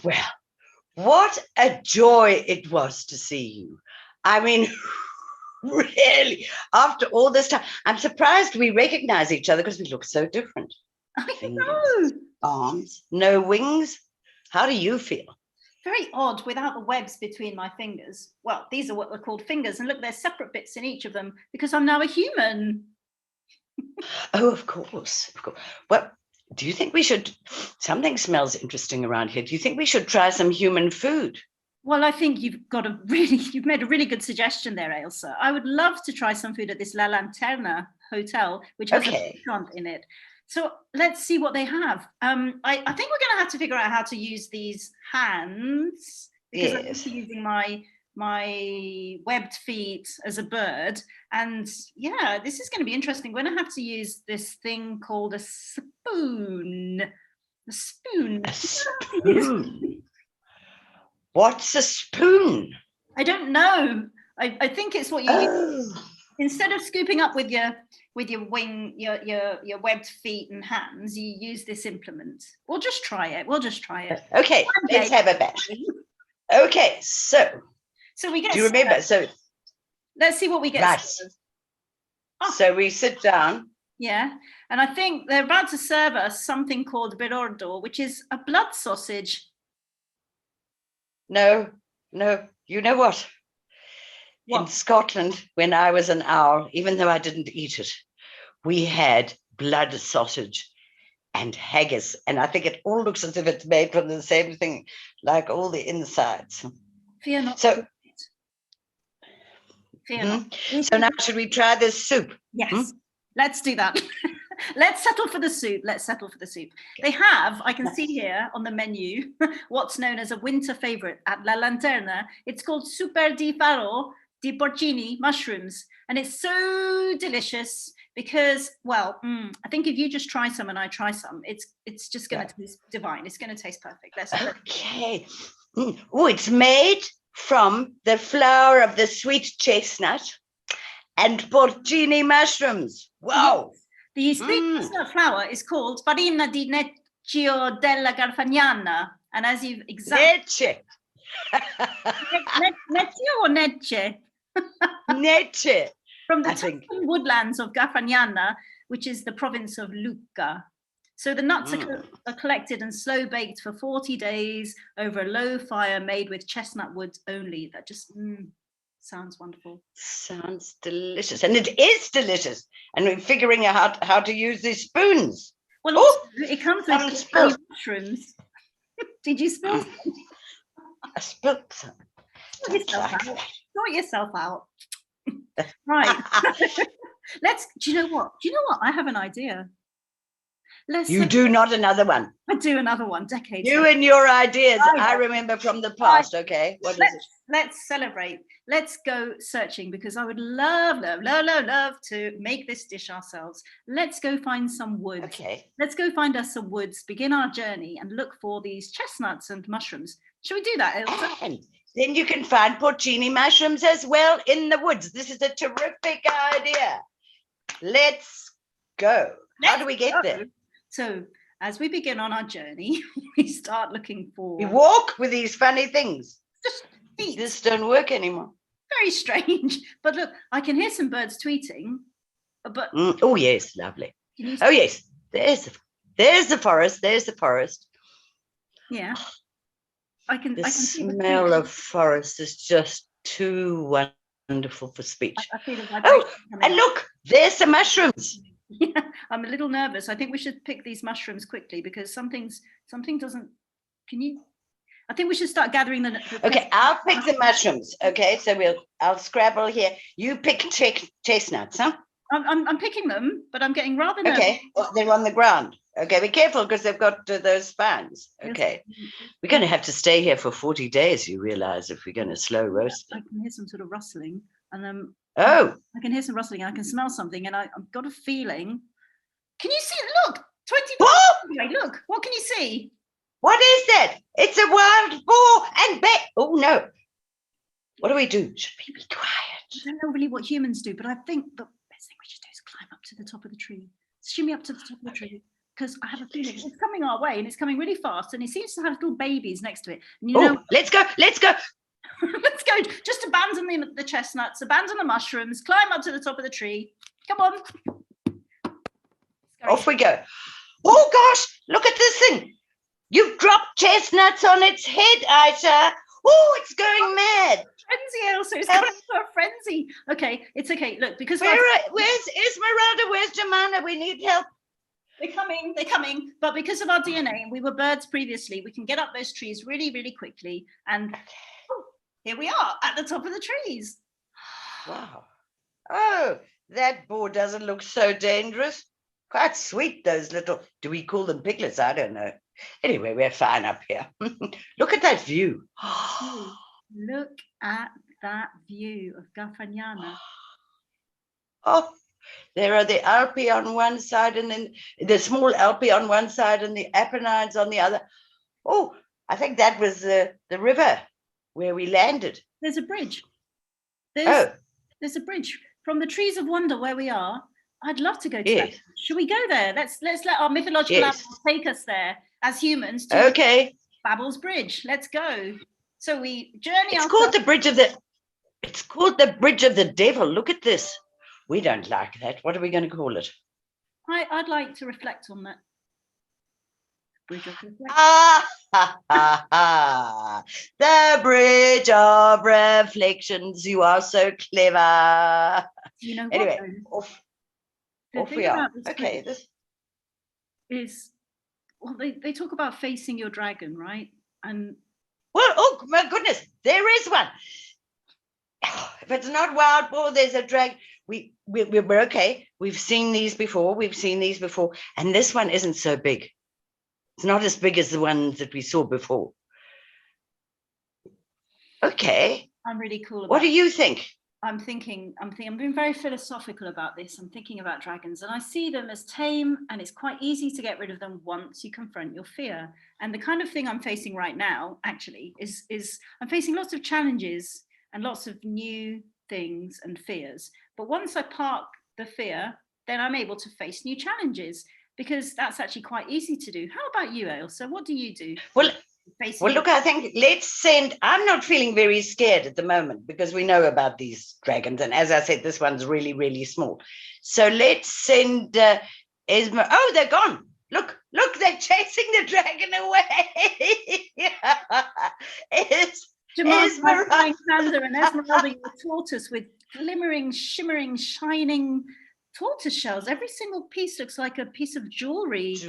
Well, what a joy it was to see you. I mean, really, after all this time, I'm surprised we recognize each other because we look so different. I Fingers, know. arms, no wings. How do you feel? Very odd without the webs between my fingers. Well, these are what are called fingers. And look, there's separate bits in each of them because I'm now a human. Oh, of course. Well, do you think we should, something smells interesting around here. Do you think we should try some human food? Well, I think you've made a really good suggestion there, Ailsa. I would love to try some food at this La Lanterna hotel, which has a restaurant in it. So let's see what they have. I think we're going to have to figure out how to use these hands because I'm used to using my webbed feet as a bird. And yeah, this is going to be interesting. We're going to have to use this thing called a spoon. A spoon. A spoon. What's a spoon? I don't know. I think it's what you use. Instead of scooping up with your wing, your webbed feet and hands, you use this implement. We'll just try it. Okay, let's have a bet. Okay, so we get. Do you remember? So let's see what we get. Right. So we sit down. Yeah, and I think they're about to serve us something called birordo, which is a blood sausage. No, you know what? In Scotland, when I was an owl, even though I didn't eat it, we had blood sausage and haggis. And I think it all looks as if it's made from the same thing, like all the insides. Fear not. So, Fear not. So now should we try this soup? Yes, let's do that. Let's settle for the soup. Okay. They have, I can see here on the menu, what's known as a winter favorite at La Lanterna. It's called Super di Faro di Porcini mushrooms. And it's so delicious because, well, I think if you just try some and I try some, it's just going to taste divine. It's going to taste perfect. Okay. Oh, it's made from the flour of the sweet chestnut and porcini mushrooms. Wow. Yes. The sweet chestnut flour is called farina di necchio della Garfagnana. And as you've Necce. Necchio or necce? Necce. From the Tuscan woodlands of Garfagnana, which is the province of Lucca. So the nuts are collected and slow baked for 40 days over a low fire made with chestnut wood only. That just sounds wonderful. Sounds delicious. And it is delicious. And we're figuring out how to use these spoons. Well, also, it comes with mushrooms. Did you spill some? I spilled some. Sort yourself out. Right. Do you know what? I have an idea. You do not another one. I do another one, decades. You and your ideas, I remember from the past, okay? What is it? Let's celebrate. Let's go searching because I would love to make this dish ourselves. Let's go find some wood. Okay. Let's go find us some woods, begin our journey and look for these chestnuts and mushrooms. Shall we do that, Ailsa? And then you can find porcini mushrooms as well in the woods. This is a terrific idea. Let's go. How do we get there? So as we begin on our journey, we start looking for... We walk with these funny things. Just feet. This don't work anymore. Very strange. But look, I can hear some birds tweeting. But oh, yes, lovely. Oh, yes, there's the forest. There's the forest. Yeah. I can smell of forest is just too wonderful for speech. I feel and look, there's the mushrooms. Yeah, I'm a little nervous. I think we should pick these mushrooms quickly because something doesn't. I think we should start gathering the okay, I'll pick the mushrooms. Okay, so I'll scrabble here. You pick chestnuts, huh? I'm picking them, but I'm getting rather nervous. Okay, well, they're on the ground. Okay, be careful because they've got those spines. Okay, we're going to have to stay here for 40 days, you realize, if we're going to slow roast them. I can hear some sort of rustling and I can hear some rustling and I can smell something and I've got a feeling. Can you see? Look, 20 away. Look, what can you see? What is that? It's a wild boar and bear. Oh, no. What do we do? Should we be quiet? I don't know really what humans do, but I think the best thing we should do is climb up to the top of the tree. Shimmy up to the top of the tree. because I have a feeling it's coming our way and it's coming really fast, and it seems to have little babies next to it. And let's go. Let's go. Just abandon the chestnuts, abandon the mushrooms, climb up to the top of the tree. Come on. Off we go. Oh gosh, look at this thing. You've dropped chestnuts on its head, Aisha. Oh, it's going mad. Frenzy, Ailsa. It's going into a frenzy. Okay, it's okay. Look, because where's Esmeralda? Where's Jemima? We need help. They're coming. But because of our DNA, and we were birds previously, we can get up those trees really, really quickly. And here we are at the top of the trees. Wow. Oh, that boar doesn't look so dangerous. Quite sweet, those little, do we call them piglets? I don't know. Anyway, we're fine up here. Look at that view. Look at that view of Garfagnana. Oh, there are the Alpi on one side and then the small Alpi on one side and the Apennines on the other. Oh, I think that was the river where we landed. There's a bridge. There's a bridge from the Trees of Wonder where we are. I'd love to go to that. Should we go there? Let's let our mythological animals take us there as humans to Babel's Bridge. Let's go. So we journey. It's called the Bridge of the Devil. Look at this. We don't like that. What are we going to call it? I'd like to reflect on that. Bridge of Reflection. The Bridge of Reflections. You are so clever. You know what? Anyway, off we are. Okay, this is they talk about facing your dragon, right? And oh my goodness, there is one. If it's not wild boar, there's a dragon. We're okay. We've seen these before. And this one isn't so big. It's not as big as the ones that we saw before. Okay. I'm really cool about what do you think? I'm being very philosophical about this. I'm thinking about dragons, and I see them as tame, and it's quite easy to get rid of them once you confront your fear. And the kind of thing I'm facing right now, actually, is I'm facing lots of challenges and lots of new things and fears. But once I park the fear, then I'm able to face new challenges, because that's actually quite easy to do. How about you, Ailsa? What do you do? Well, look, I think I'm not feeling very scared at the moment because we know about these dragons. And as I said, this one's really, really small. So let's send Esmeralda. Oh, they're gone. Look, they're chasing the dragon away. Esmeralda and Esmeralda, your tortoise with glimmering, shimmering, shining tortoise shells. Every single piece looks like a piece of jewelry.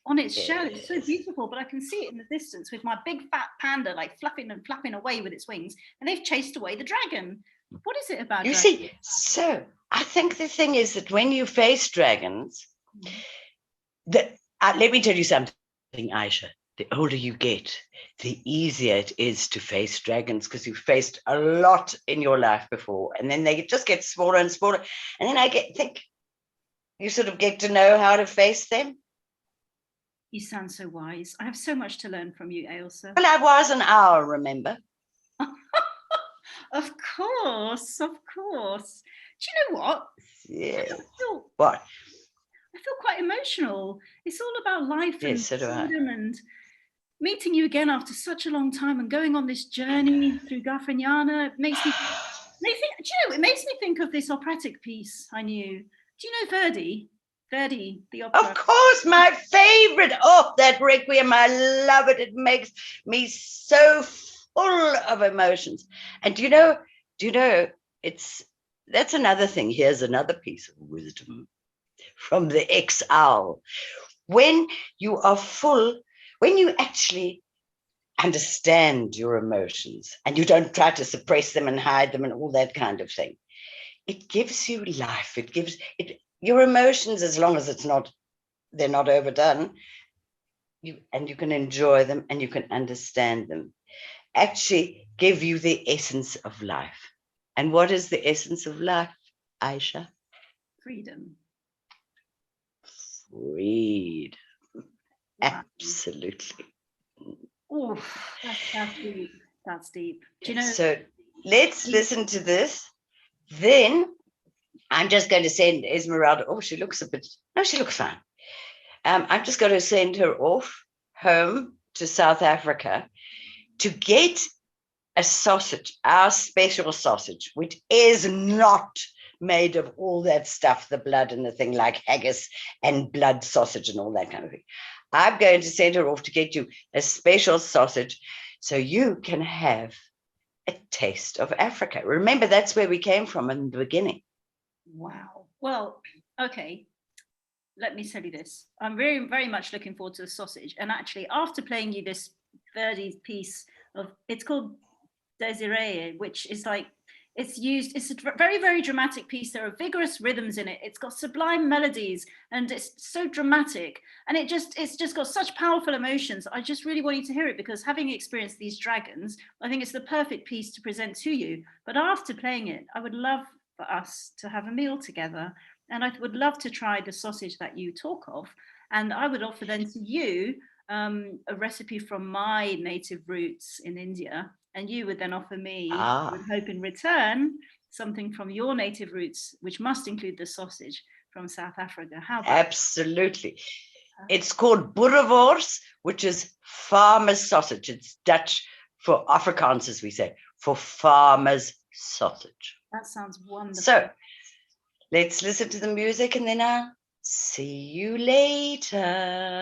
On its shell. It's so beautiful, but I can see it in the distance with my big fat panda like flapping and flapping away with its wings, and they've chased away the dragon. What is it about? You see, so I think the thing is that when you face dragons, let me tell you something, Aisha. The older you get, the easier it is to face dragons because you've faced a lot in your life before, and then they just get smaller and smaller, and then think you sort of get to know how to face them. You sound so wise. I have so much to learn from you, Ailsa. Well, I was an owl, remember? Of course. Do you know what? Yeah. What? I feel quite emotional. It's all about life and freedom and meeting you again after such a long time and going on this journey through Garfagnana. It makes me think of this operatic piece I knew. Do you know Verdi? Verdi, the opera. Of course, my favorite. Oh, that Requiem, I love it. It makes me so full of emotions. And do you know, that's another thing. Here's another piece of wisdom from the ex-owl. When you actually understand your emotions and you don't try to suppress them and hide them and all that kind of thing, it gives you life. It gives your emotions, as long as they're not overdone, you can enjoy them and you can understand them, actually give you the essence of life. And what is the essence of life, Aisha? Freedom. Freedom. Wow. Absolutely. Oh, that's deep. That's deep. Do you know? So let's listen to this. Then I'm just going to send Esmeralda. Oh, she looks fine. I'm just going to send her off home to South Africa to get a sausage, our special sausage, which is not made of all that stuff, the blood and the thing like haggis and blood sausage and all that kind of thing. I'm going to send her off to get you a special sausage so you can have a taste of Africa. Remember, that's where we came from in the beginning. Wow. Well, okay. Let me tell you this. I'm very, very much looking forward to the sausage. And actually, after playing you this Verdi piece of, it's called Desiree, which is like, it's a very, very dramatic piece. There are vigorous rhythms in it. It's got sublime melodies and it's so dramatic. And it's just got such powerful emotions. I just really want you to hear it because having experienced these dragons, I think it's the perfect piece to present to you. But after playing it, I would love for us to have a meal together. And I would love to try the sausage that you talk of. And I would offer then to you a recipe from my native roots in India. And you would then offer me, I would hope in return, something from your native roots, which must include the sausage from South Africa. How about Absolutely. It's called boerewors, which is farmer's sausage. It's Dutch for Afrikaans, as we say, for farmer's sausage. That sounds wonderful. So let's listen to the music and then I'll see you later.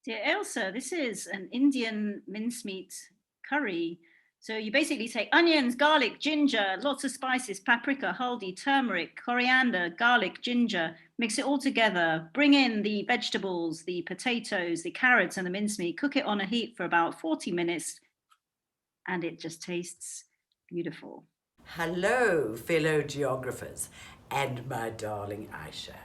Dear Ailsa, this is an Indian mincemeat curry. So you basically take onions, garlic, ginger, lots of spices, paprika, haldi, turmeric, coriander, garlic, ginger, mix it all together, bring in the vegetables, the potatoes, the carrots and the mincemeat, cook it on a heat for about 40 minutes and it just tastes beautiful. Hello, fellow geographers and my darling Aisha.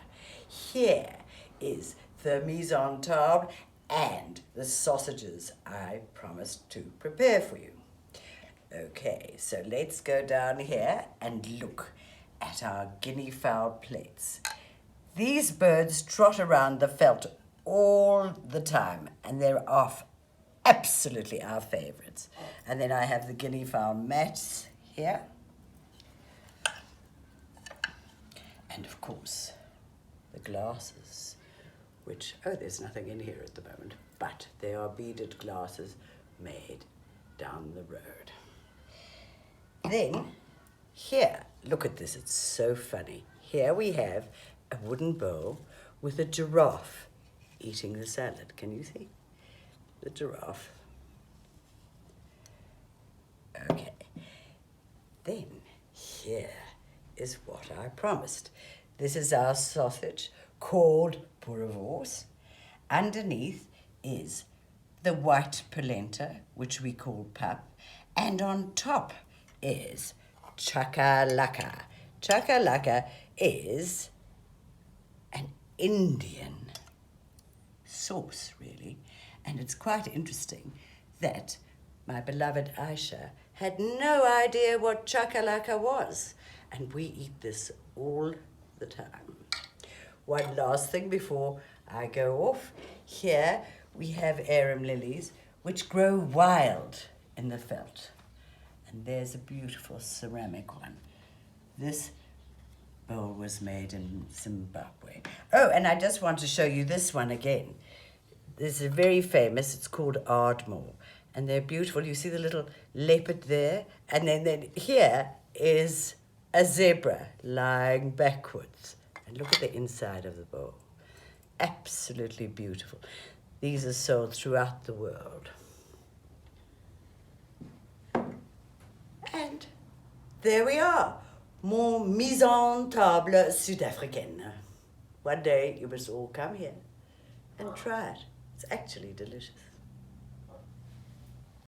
Here is the mise en table and the sausages I promised to prepare for you. Okay, so let's go down here and look at our guinea fowl plates. These birds trot around the veld all the time and they're absolutely our favorites. And then I have the guinea fowl mats here. And of course, the glasses, which, there's nothing in here at the moment, but they are beaded glasses made down the road. Then, here, look at this, it's so funny. Here we have a wooden bowl with a giraffe eating the salad. Can you see the giraffe? Okay. Then, here is what I promised. This is our sausage called boerewors. Underneath is the white polenta, which we call pap, and on top is chakalaka. Chakalaka is an Indian sauce, really, and it's quite interesting that my beloved Aisha had no idea what chakalaka was, and we eat this all the time. One last thing before I go off. Here we have arum lilies, which grow wild in the veld. And there's a beautiful ceramic one. This bowl was made in Zimbabwe. Oh, and I just want to show you this one again. This is very famous. It's called Ardmore. And they're beautiful. You see the little leopard there? And then here is a zebra lying backwards. And look at the inside of the bowl. Absolutely beautiful. These are sold throughout the world. And there we are, mon mise en table sud-africaine. One day you must all come here and try it. It's actually delicious.